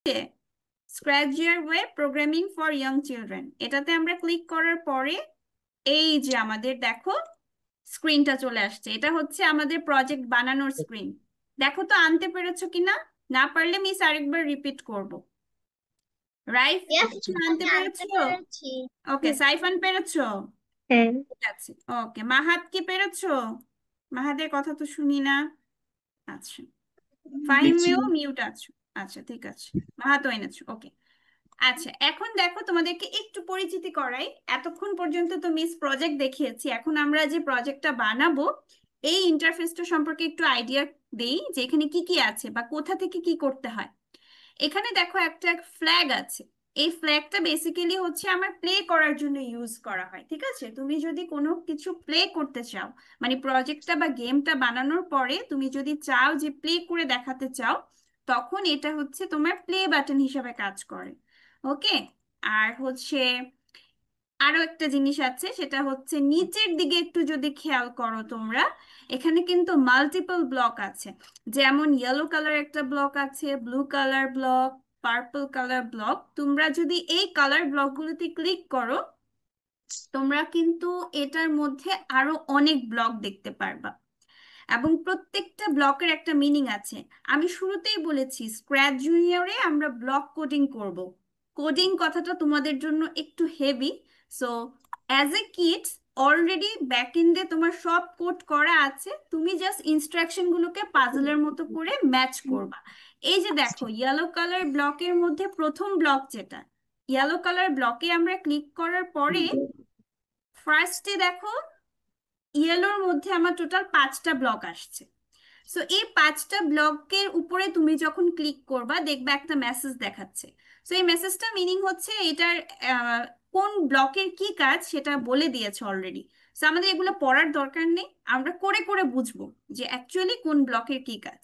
Scratch your way programming for young children, এটাতে আমরা click করার পরে এই যে আমাদের দেখো স্ক্রিনটা চলে আসছে। এটা হচ্ছে আমাদের প্রজেক্ট বানানোর স্ক্রিন। দেখো তো আনতে পেরেছো কিনা, না পারলে মিস আরেকবার রিপিট করব। রাইফ ইয়েস, আনতে আমি আনতে পেরেছো? পেরেছি। ওকে, সাইফান পেরেছো? হ্যাঁ। ঠিক আছে। ওকে, মাহাত কি পেরেছো? মাহাদের কথা তো শুনি না। আচ্ছা, ফাহিমিও মিউট আছো। আচ্ছা ঠিক আছে, মাহাতো এনেছো। ওকে, আচ্ছা এখন দেখো তোমাদেরকে একটু পরিচিতি করাই। এতক্ষণ পর্যন্ত তো মিস প্রজেক্ট দেখিয়েছি, এখন আমরা যে প্রজেক্টটা বানাবো এই ইন্টারফেসটা সম্পর্কে একটু আইডিয়া দেই যে এখানে কি কি আছে বা কোথা থেকে কি করতে হয়। এখানে দেখো একটা ফ্ল্যাগ আছে। এই ফ্ল্যাগটা বেসিক্যালি হচ্ছে আমার প্লে করার জন্য ইউজ করা হয়। ঠিক আছে, তুমি যদি কোনো কিছু প্লে করতে চাও, মানে প্রজেক্টটা বা গেমটা বানানোর পরে তুমি যদি চাও যে প্লে করে দেখাতে চাও, তখন এটা হচ্ছে তোমার প্লে বাটন হিসাবে কাজ করে। ওকে, আর হচ্ছে আরো একটা জিনিস আছে, সেটা হচ্ছে নিচের দিকে একটু যদি খেয়াল করো তোমরা, এখানে কিন্তু মাল্টিপল ব্লক আছে। যেমন ইয়েলো কালার একটা ব্লক আছে, blue colour block, purple colour block. তোমরা যদি এই কালার ব্লকগুলোতে ক্লিক করো, তোমরা কিন্তু এটার মধ্যে আরো অনেক ব্লক দেখতে পারবা, এবং প্রত্যেকটা ব্লকের একটা মিনিং আছে। আমি শুরুতেই বলেছি স্ক্র্যাচ জুনিয়রে আমরা ব্লক কোডিং করব। কোডিং কথাটা তোমাদের জন্য একটু heavy, so as a kids already ব্যাকএন্ডে তোমার সব কোড করা আছে, তুমি জাস্ট ইনস্ট্রাকশনগুলোকে পাজলের মতো করে ম্যাচ করবা। এই যে দেখো ইয়েলো কালার ব্লকের মধ্যে প্রথম ব্লক যেটা, ইয়েলো কালার ব্লকে আমরা ক্লিক করার পরে ফার্স্টে দেখো ইয়েলোর মধ্যে আমার টোটাল 5টা ব্লক আসছে। সো এই 5টা ব্লকের উপরে তুমি যখন ক্লিক করবা দেখবে একটা মেসেজ দেখাচ্ছে। সো এই মেসেজটা মিনিং হচ্ছে এটার আহ, কোন ব্লকের কি কাজ সেটা বলে দিয়েছে অলরেডি। সো আমাদের এগুলো পড়ার দরকার নেই, আমরা করে করে বুঝবো যে অ্যাকচুয়ালি কোন ব্লকের কি কাজ।